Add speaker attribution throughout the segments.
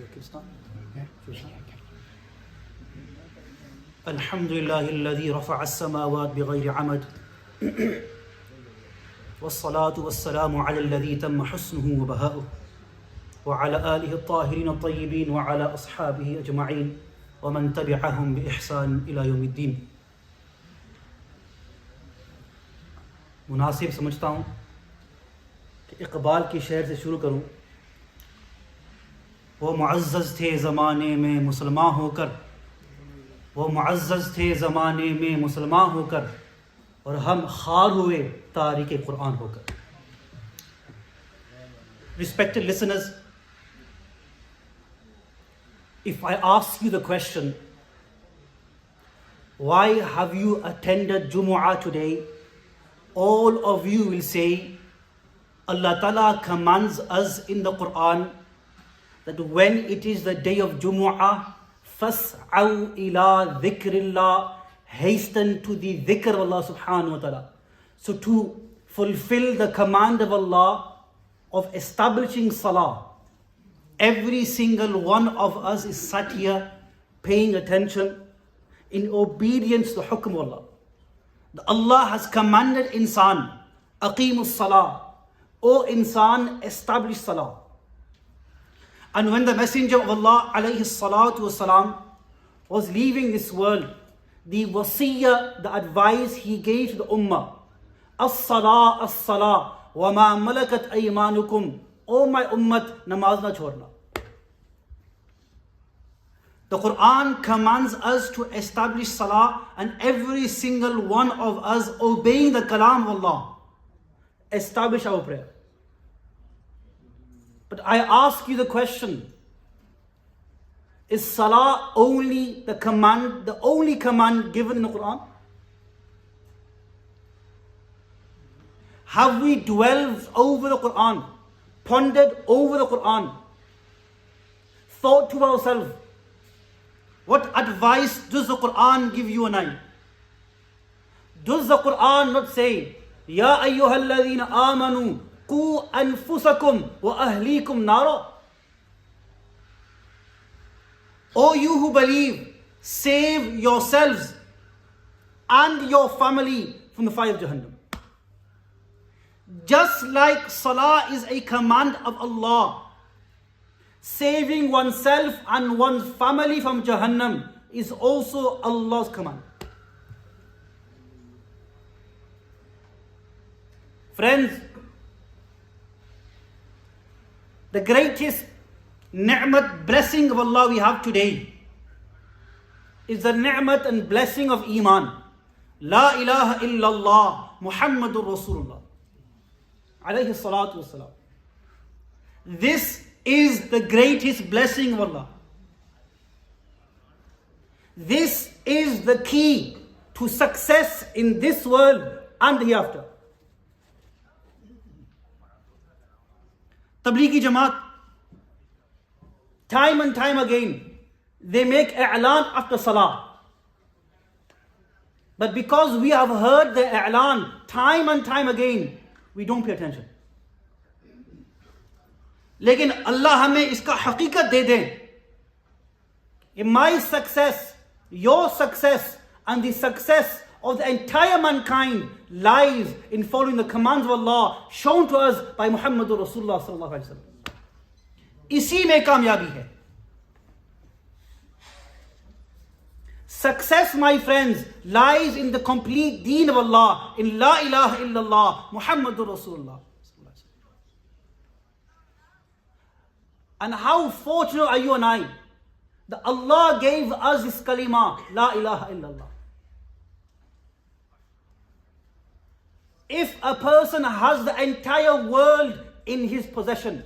Speaker 1: Pakistan. Alhamdulillah alladhi rafa'a as-samawat bighayri 'amad. والصلاة والسلام على الذي تم حسنه وبهاؤه وعلى آله الطاهرين الطيبين وعلى أصحابه أجمعين ومن تبعهم بإحسان إلى يوم الدين. मुनासिब समझता हूँ कि इकबाल के शेर से शुरू करूँ. वो मुअज़्ज़ज़ थे ज़माने में मुसलमान होकर, वो मुअज़्ज़ज़ थे ज़माने में मुसलमान होकर, और हम खार हुए तारीक़ कुरान होकर. Respected listeners, if I ask you the question, why have you attended Jumu'ah today? All of you will say, Allah Ta'ala commands us in the Quran that when it is the day of Jumu'ah, فَاسْعَوْا إِلَىٰ ذِكْرِ اللَّهِ, hasten to the dhikr of Allah subhanahu wa ta'ala. So to fulfill the command of Allah of establishing salah, every single one of us is sat here paying attention in obedience to the hukm of Allah. Allah has commanded insan, aqimus salah, O insan, establish salah. And when the Messenger of Allah alayhi salatu wasalam was leaving this world, the wasiyah, the advice he gave to the ummah, as-salah, as-salah, wa ma malakat aymanukum, O my ummat, namaz na chhodna. The Quran commands us to establish salah, and every single one of us obeying the kalam of Allah, establish our prayer. But I ask you the question, is salah only the only command given in the Quran? Have we dwelled over the Quran, pondered over the Quran, thought to ourselves, what advice does the Quran give you and I? Does the Quran not say, Ya ayyuhalladhina amanu, qu anfusakum wa ahlikum nara? O you who believe, save yourselves and your family from the fire of Jahannam. Just like salah is a command of Allah, saving oneself and one's family from Jahannam is also Allah's command. Friends, the greatest ni'mat, blessing of Allah we have today is the ni'mat and blessing of Imaan. La ilaha illallah Muhammadur Rasulullah alayhi salatu wassalam. This is the greatest blessing of Allah. This is the key to success in this world and the hereafter. Tablighi Jamaat, time and time again, they make i'lan after salah. But because we have heard the i'lan time and time again, we don't pay attention. लेकिन अल्लाह हमें इसका हकीकत दे दे. My success, your success, and the success of the entire mankind lies in following the commands of Allah shown to us by Muhammadur Rasulullah sallallahu alaihi wasallam. इसी में कामयाबी है. Success, my friends, lies in the complete deen of Allah, in La ilaha illallah Muhammadur Rasulullah. And how fortunate are you and I that Allah gave us this kalima, La ilaha illallah. If a person has the entire world in his possession,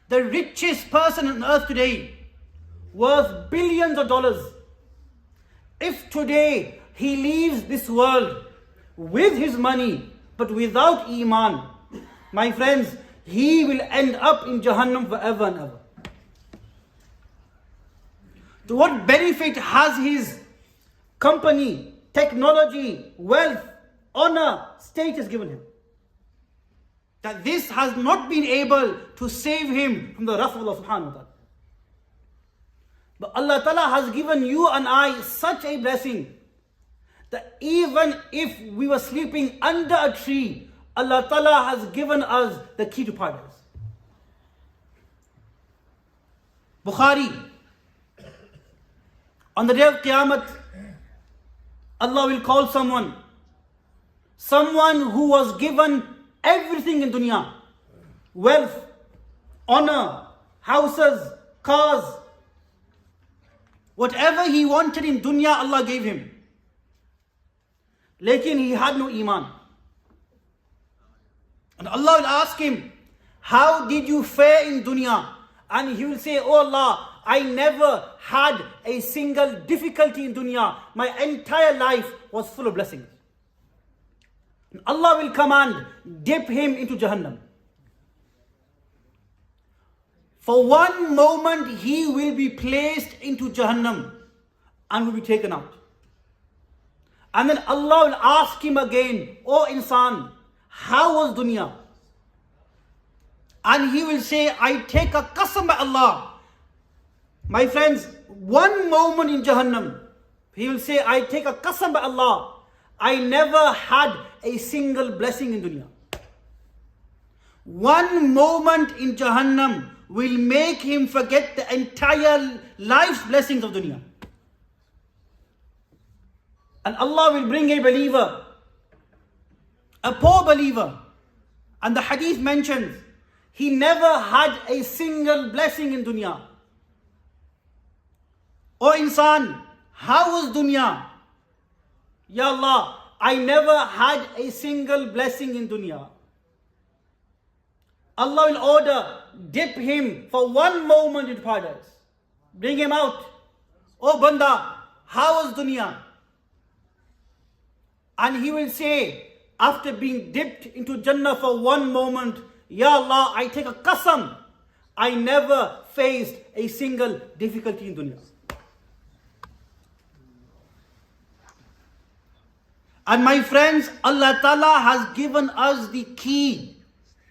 Speaker 1: the richest person on earth today, worth billions of dollars, if today he leaves this world with his money but without Iman, my friends, he will end up in Jahannam forever and ever. To what benefit has his company, technology, wealth, honor, status given him? That this has not been able to save him from the wrath of Allah subhanahu wa ta'ala. But Allah Ta'ala has given you and I such a blessing that even if we were sleeping under a tree, Allah Ta'ala has given us the key to paradise. Bukhari, on the day of Qiyamah, Allah will call someone who was given everything in dunya, wealth, honor, houses, cars, whatever he wanted in dunya, Allah gave him. Lekin he had no Iman. And Allah will ask him, how did you fare in dunya? And he will say, oh Allah, I never had a single difficulty in dunya. My entire life was full of blessings. And Allah will command, dip him into Jahannam. For one moment he will be placed into Jahannam and will be taken out. And then Allah will ask him again, oh insan, how was dunya? And he will say, I take a qasam by Allah. My friends, one moment in Jahannam, he will say, I take a qasam by Allah. I never had a single blessing in dunya. One moment in Jahannam will make him forget the entire life's blessings of dunya. And Allah will bring a believer, a poor believer, and the hadith mentions, he never had a single blessing in dunya. Oh insan, how was dunya? Ya Allah, I never had a single blessing in dunya. Allah will order, dip him for one moment in paradise. Bring him out. Oh Banda, how was dunya? And he will say, after being dipped into Jannah for one moment, Ya Allah, I take a qasam. I never faced a single difficulty in dunya. And my friends, Allah Ta'ala has given us the key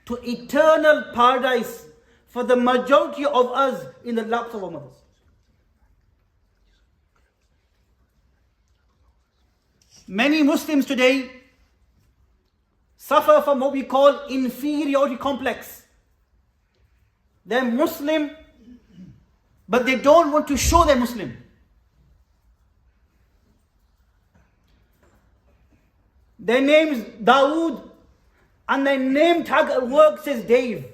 Speaker 1: to eternal paradise for the majority of us in the laps of our mothers. Many Muslims today suffer from what we call inferiority complex. They're Muslim, but they don't want to show they're Muslim. Their name is Dawood, and their name tag at work says Dave.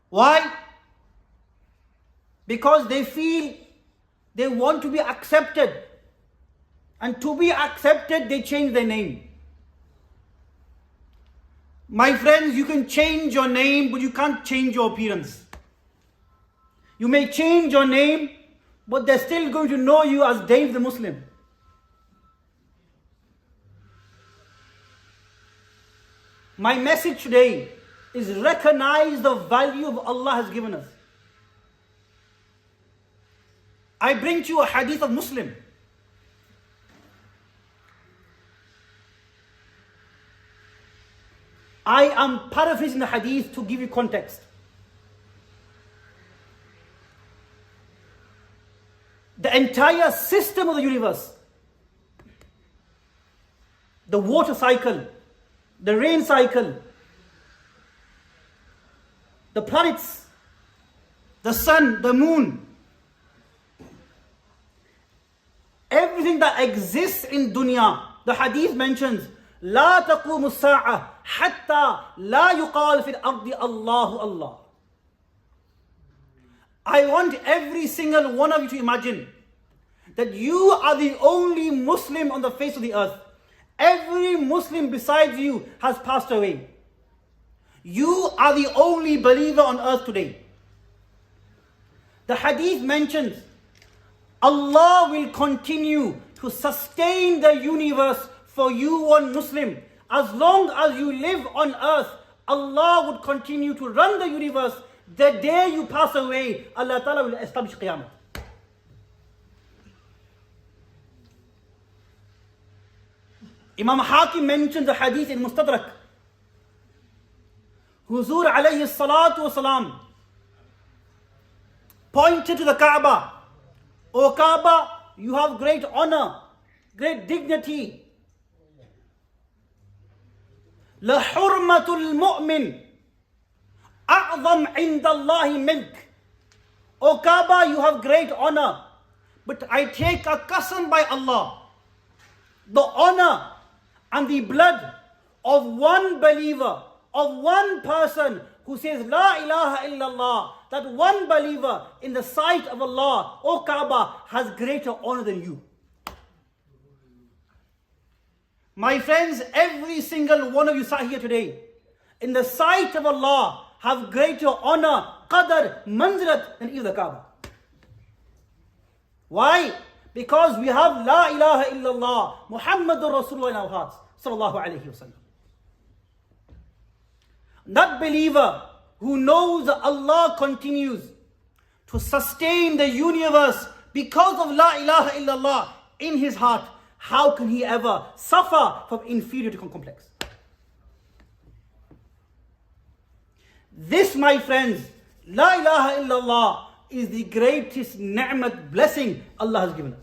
Speaker 1: Why? Because they feel they want to be accepted. And to be accepted, they change their name. My friends, you can change your name, but you can't change your appearance. You may change your name, but they're still going to know you as Dave the Muslim. My message today is recognize the value of Allah has given us. I bring to you a hadith of Muslim. I am paraphrasing the hadith to give you context. The entire system of the universe, the water cycle, the rain cycle, the planets, the sun, the moon, everything that exists in dunya, the hadith mentions, لا تقوم الساعة حتى لا يقال في الأرض الله الله. I want every single one of you to imagine that you are the only Muslim on the face of the earth. Every Muslim besides you has passed away. You are the only believer on earth today. The hadith mentions Allah will continue to sustain the universe for you, one Muslim. As long as you live on earth, Allah would continue to run the universe. The day you pass away, Allah Ta'ala will establish Qiyamah. Imam Hakim mentions the hadith in Mustadrak. Huzur alayhi salatu wasalam pointed to the Kaaba. O Kaaba, you have great honor, great dignity. لَحُرْمَةُ الْمُؤْمِنِ أَعْظَمْ عِنْدَ اللَّهِ مِنْكَ. O Kaaba, you have great honor. But I take a qasam by Allah. The honor and the blood of one believer, of one person who says La ilaha illallah, that one believer in the sight of Allah, O Kaaba, has greater honor than you. My friends, every single one of you sat here today, in the sight of Allah, have greater honor, qadr, manzilat than even the Kaaba. Why? Because we have La ilaha illallah, Muhammadur Rasulullah in our hearts, sallallahu alayhi wa sallam. That believer who knows that Allah continues to sustain the universe because of La ilaha illallah in his heart, how can he ever suffer from inferiority complex? This, my friends, La ilaha illallah is the greatest ni'mat, blessing Allah has given us.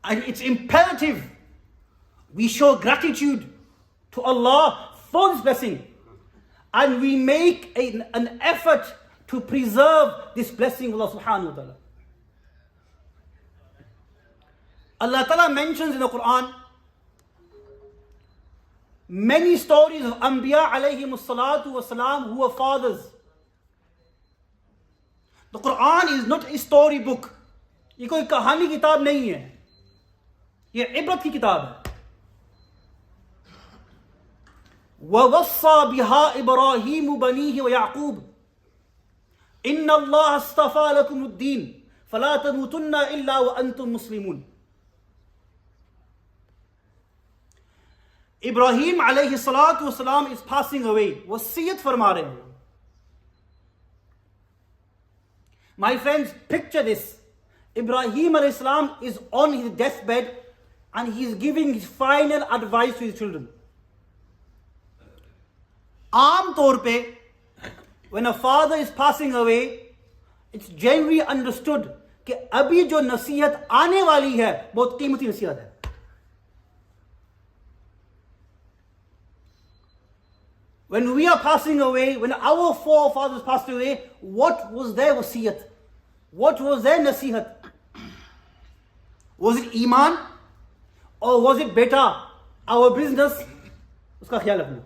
Speaker 1: And it's imperative we show gratitude to Allah for this blessing. And we make an effort to preserve this blessing of Allah subhanahu wa ta'ala. Allah ta'ala mentions in the Quran many stories of Anbiya alayhimus salatu wasalam who were fathers. The Quran is not a story book. ये कोई कहानी किताब नहीं है. ये इबरत की किताब है. وَوَصَّى بِهَا إِبْرَاهِيمُ بَنِيهِ وَيَعْقُوبُ إِنَّ اللَّهَ اصْطَفَى لَكُمُ الدِّينَ فَلَا تَمُوتُنَّ إِلَّا وَأَنْتُمْ مُسْلِمُونَ. Ibrahim alayhi salatu wasalam is passing away. Wasiyat farma rahe hain. My friends, picture this. Ibrahim alayhi salam is on his deathbed and he is giving his final advice to his children. आम तौर पे, when a father is passing away, it's generally understood कि अभी जो नसीहत आने वाली है बहुत कीमती नसीहत है. When we are passing away, when our forefathers passed away, what was their wasiyat? What was their nasihat? Was it Imaan? Or was it beta, our business? Uska khayal rakhna.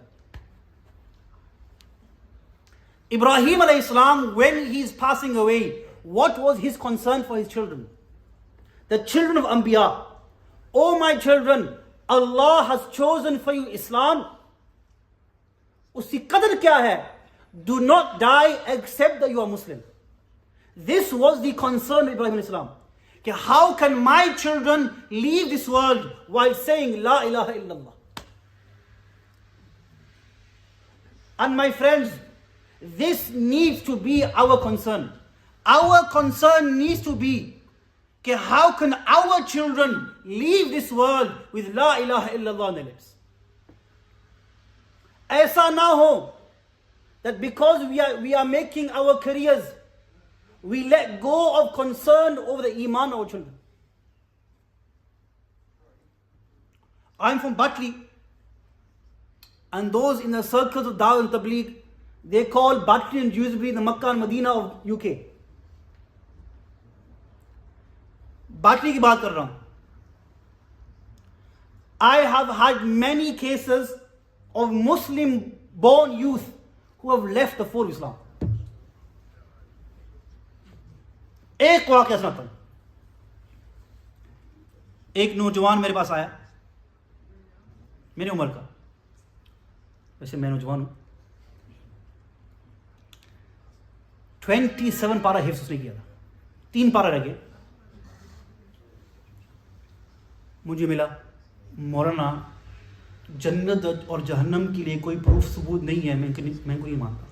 Speaker 1: Ibrahim alayhi salam, when he is passing away, what was his concern for his children? The children of Anbiya. Oh my children, Allah has chosen for you Islam. Uski qadr kya hai? Do not die except that you are Muslim. This was the concern of Ibrahim alayhi salam. How can my children leave this world while saying La ilaha illallah? And my friends, this needs to be our concern. Our concern needs to be how can our children leave this world with La ilaha illallah on their lips? ऐसा ना हो that because we are making our careers, we let go of concern over the Iman of our children. I'm from Batley, and those in the circles of Dawah and Tabligh, they call Batley and Dewsbury the Makkah and Medina of UK. Batley की बात कर रहा हूँ. I have had many cases of Muslim born youth who have left the fold of Islam. एक वाक़या सुनाता हूं. एक नौजवान मेरे पास आया, मेरी उम्र का, वैसे मैं नौजवान हूं. 27 पारा हिफ्ज़ उसने किया था, 3 पारा रह गए. मुझे मिला मौलाना जन्नत और जहन्नम के लिए कोई प्रूफ सबूत नहीं है, मैं को नहीं मानता.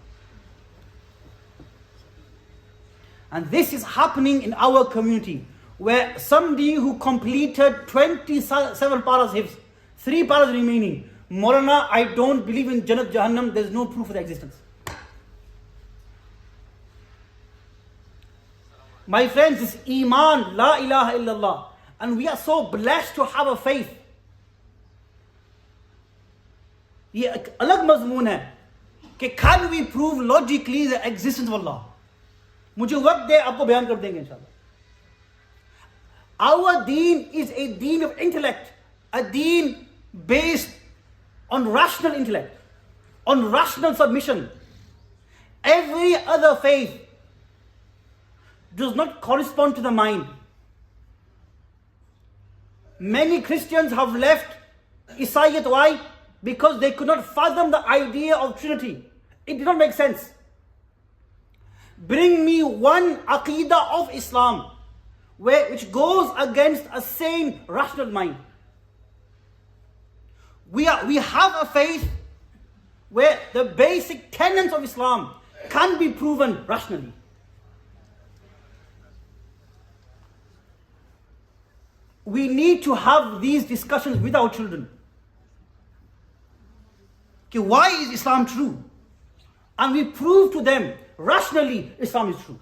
Speaker 1: And this is happening in our community, where somebody who completed 27 paras hifz, 3 paras remaining, Maulana, I don't believe in Jannat Jahannam, there's no proof of their existence. My friends, this Imaan, La ilaha illallah. And we are so blessed to have a faith. ये एक अलग मजमून है कि can we prove logically the existence of Allah? मुझे वक्त दे, आपको बयान कर देंगे इंशाल्लाह. Our deen is a deen of intellect, a deen based on rational intellect, on rational submission. Every other faith does not correspond to the mind. Many Christians have left Isaiyat. Why? Because they could not fathom the idea of Trinity. It did not make sense. Bring me one aqidah of Islam which goes against a sane, rational mind. We have a faith where the basic tenets of Islam can be proven rationally. We need to have these discussions with our children. Okay, why is Islam true? And we prove to them rationally Islam is true.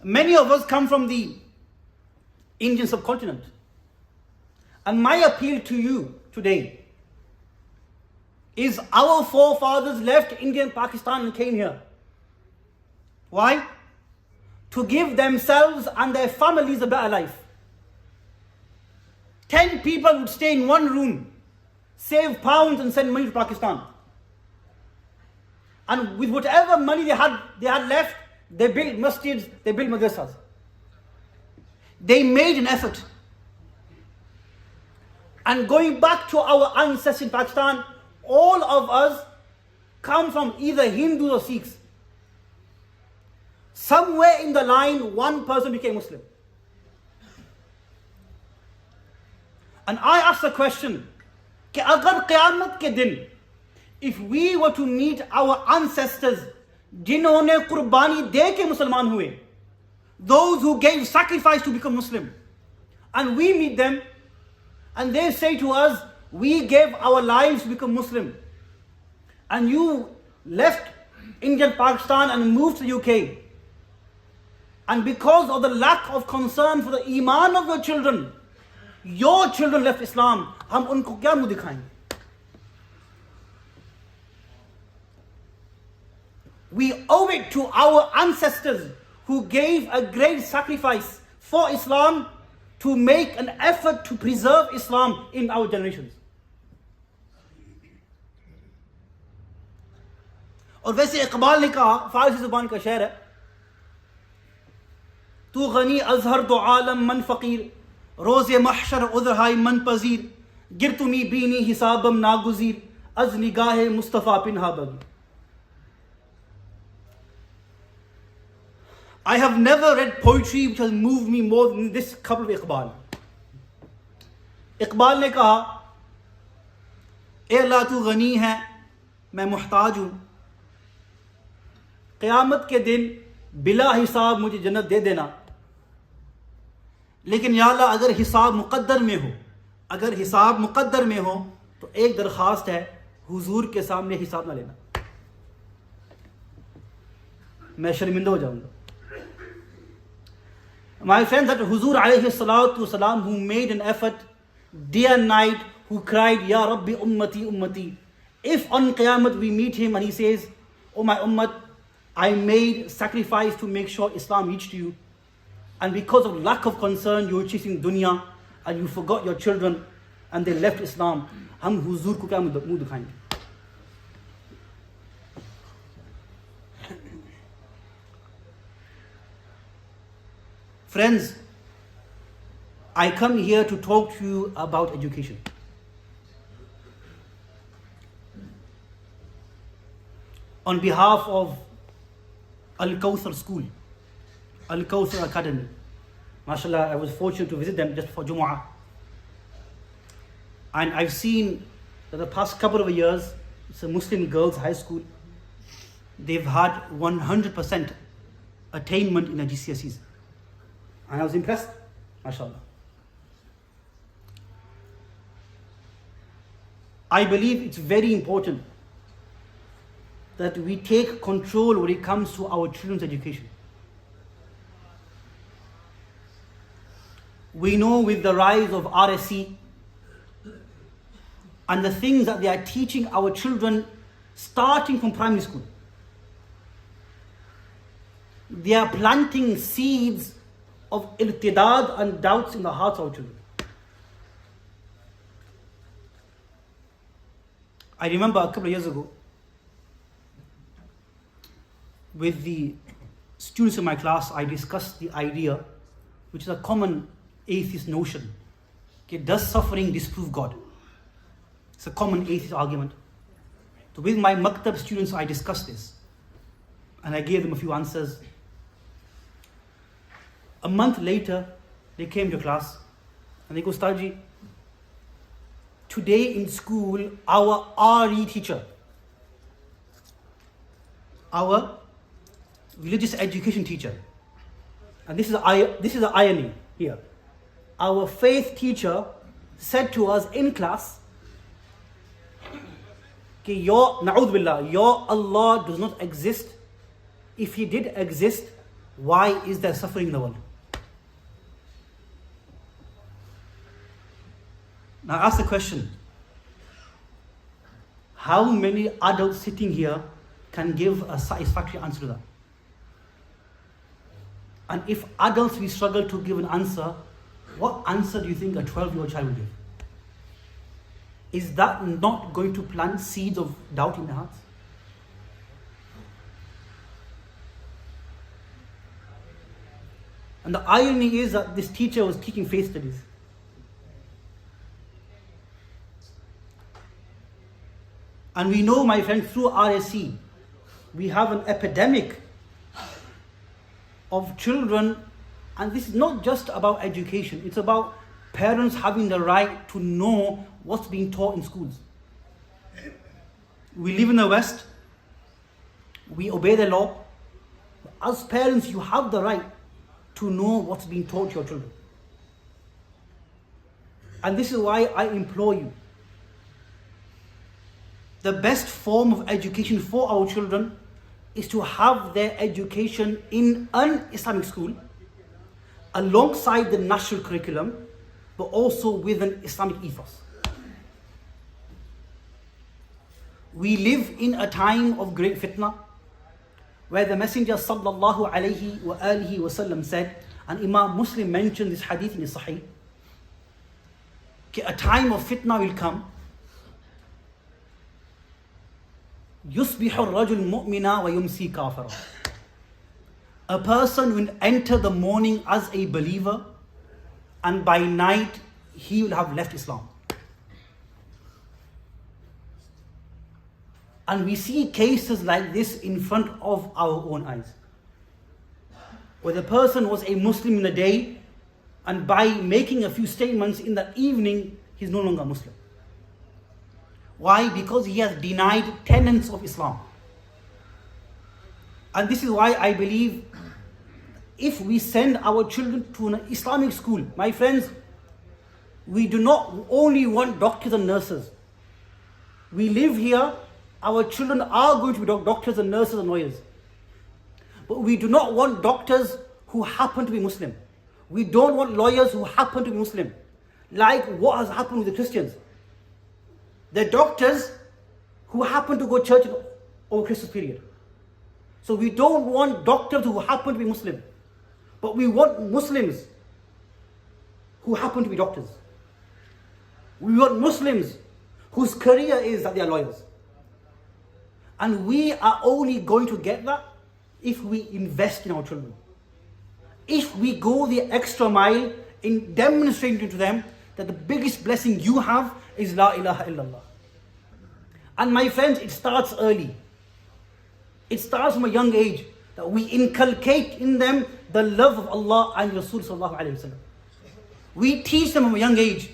Speaker 1: Many of us come from the Indian subcontinent. And my appeal to you today is our forefathers left India and Pakistan and came here. Why? To give themselves and their families a better life. 10 people would stay in one room, save pounds and send money to Pakistan. And with whatever money they had left, they built masjids, they built madrasas. They made an effort. And going back to our ancestors in Pakistan, all of us come from either Hindus or Sikhs. Somewhere in the line, one person became Muslim. And I asked the question, कि अगर क़यामत के दिन, if we were to meet our ancestors, जिन्होंने कुर्बानी दे के मुसलमान हुए, those who gave sacrifice to become Muslim, and we meet them, and they say to us, we gave our lives to become Muslim, and you left India and Pakistan and moved to the UK, and because of the lack of concern for the Iman of your children left Islam, हम उनको क्या मुंह दिखाएंगे? We owe it to our ancestors who gave a great sacrifice for Islam to make an effort to preserve Islam in our generations. और वैसे इकबाल ने कहा, फारसी जुबान का शेर है, तू गनी अजहर दो आलम मन फकीर, रोज़े महशर उज़हाई मन पजीर, गिरतुनी बीनी हिसाबम नागुजीर, अज निगाहे मुस्तफ़ा पिन्हा बगी. I have never read poetry which has moved me more than this couple of Iqbal. Iqbal ने कहा, ए अल्लाह तू गनी है, मैं मुहताज हूँ, क़यामत के दिन बिला हिसाब मुझे जन्नत दे देना, लेकिन या अल्लाह अगर हिसाब मुक़द्दर में हो तो एक दरख्वास्त है, हुजूर के सामने हिसाब ना लेना, मैं शर्मिंदा हो जाऊंगा. My friends, that Huzur alayhi salatu wasalam, who made an effort day and night, who cried, Ya Rabbi ummati ummati. If on Qiyamah we meet him and he says, Oh my ummat, I made sacrifice to make sure Islam reached you, and because of lack of concern you were chasing dunya and you forgot your children and they left Islam, हम हुजूर को क्या मुंह दिखाएंगे? Friends, I come here to talk to you about education. On behalf of Al-Kawthar School, Al-Kawthar Academy. MashaAllah, I was fortunate to visit them just for Jumu'ah. And I've seen that the past couple of years, it's a Muslim girls' high school. They've had 100% attainment in the GCSEs. And I was impressed, MashaAllah. I believe it's very important that we take control when it comes to our children's education. We know with the rise of RSC and the things that they are teaching our children starting from primary school, they are planting seeds of irtidad and doubts in the hearts of our children. I remember a couple of years ago, with the students in my class, I discussed the idea, which is a common atheist notion. Okay, does suffering disprove God? It's a common atheist argument. So with my maktab students, I discussed this. And I gave them a few answers. A month later, they came to class and they go, Staji, today in school, our RE teacher, our religious education teacher, and this is the irony here. Our faith teacher said to us in class, Na'udhu billah, your Allah does not exist. If He did exist, why is there suffering in the world? Now ask the question, how many adults sitting here can give a satisfactory answer to that? And if adults we struggle to give an answer, what answer do you think a 12-year-old child will give? Is that not going to plant seeds of doubt in their hearts? And the irony is that this teacher was teaching faith studies. And we know, my friend, through RSC, we have an epidemic of children, and this is not just about education, it's about parents having the right to know what's being taught in schools. We live in the West, we obey the law. As parents, you have the right to know what's being taught to your children. And this is why I implore you, the best form of education for our children is to have their education in an Islamic school alongside the national curriculum, but also with an Islamic ethos. We live in a time of great fitna, where the Messenger sallallahu alayhi wa alihi wasallam said, and Imam Muslim mentioned this hadith in his Sahih, a time of fitna will come. يُصْبِحُ الرَّجُلُ مُؤْمِنًا وَيُمْسِي كَافِرًا. A person will enter the morning as a believer, and by night he will have left Islam. And we see cases like this in front of our own eyes, where the person was a Muslim in the day, and by making a few statements in the evening, he's no longer Muslim. Why? Because he has denied tenets of Islam. And this is why I believe if we send our children to an Islamic school, my friends, we do not only want doctors and nurses. We live here, our children are going to be doctors and nurses and lawyers. But we do not want doctors who happen to be Muslim. We don't want lawyers who happen to be Muslim. Like what has happened with the Christians. They're doctors who happen to go to church over Christmas period. So we don't want doctors who happen to be Muslim. But we want Muslims who happen to be doctors. We want Muslims whose career is that they are lawyers. And we are only going to get that if we invest in our children. If we go the extra mile in demonstrating to them that the biggest blessing you have is La ilaha illallah. And my friends, it starts early. It starts from a young age, that we inculcate in them the love of Allah and Rasul sallallahu alayhi wa sallam. We teach them from a young age.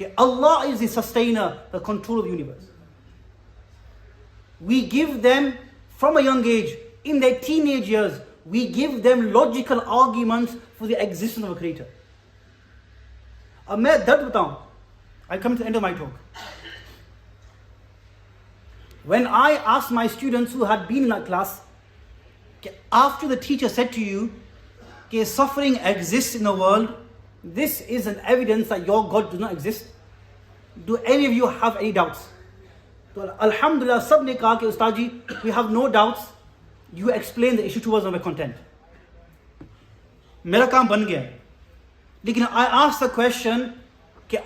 Speaker 1: Okay, Allah is the sustainer, the controller of the universe. We give them from a young age, in their teenage years, we give them logical arguments for the existence of a creator. I come to the end of my talk. When I asked my students who had been in that class, after the teacher said to you, suffering exists in the world, this is an evidence that your God does not exist. Do any of you have any doubts? So, Alhamdulillah, sab ne kaha ki Ustad ji, we have no doubts. You explain the issue to us and we're content. Mera kaam ban gaya. Lekin I asked the question,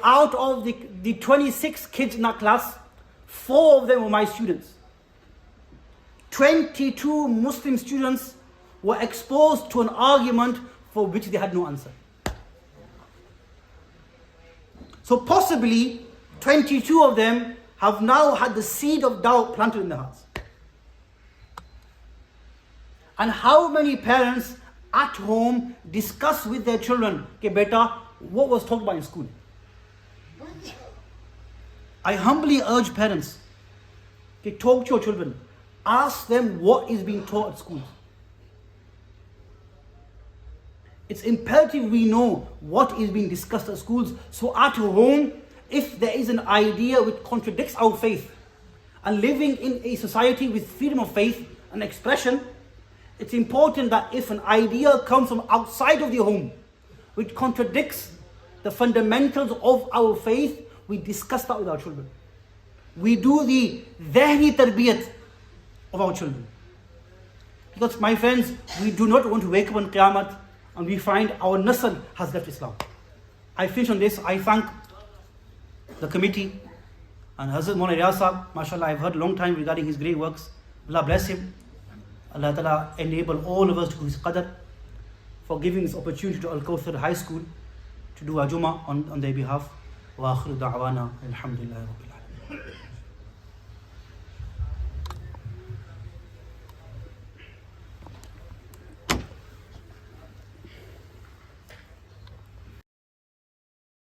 Speaker 1: out of the 26 kids in that class, 4 of them were my students. 22 Muslim students were exposed to an argument for which they had no answer. So possibly 22 of them have now had the seed of doubt planted in their hearts. And how many parents at home discuss with their children, beta, what was talked about in school? I humbly urge parents, talk to your children. Ask them what is being taught at schools. It's imperative we know what is being discussed at schools. So at home, if there is an idea which contradicts our faith, and living in a society with freedom of faith and expression, it's important that if an idea comes from outside of the home, which contradicts the fundamentals of our faith, we discuss that with our children. We do the dhahni tarbiyat of our children. Because my friends, we do not want to wake up on Qiyamah and we find our nasl has left Islam. I finish on this. I thank the committee and Hazrat Maulana Yousaf. MashaAllah, I've heard a long time regarding his great works. Allah bless him. Allah Ta'ala enable all of us to do his qadr, for giving this opportunity to Al-Kawthar High School to do a Jummah on their behalf. Wa akhiru da'wana alhamdulillah rabbil alamin.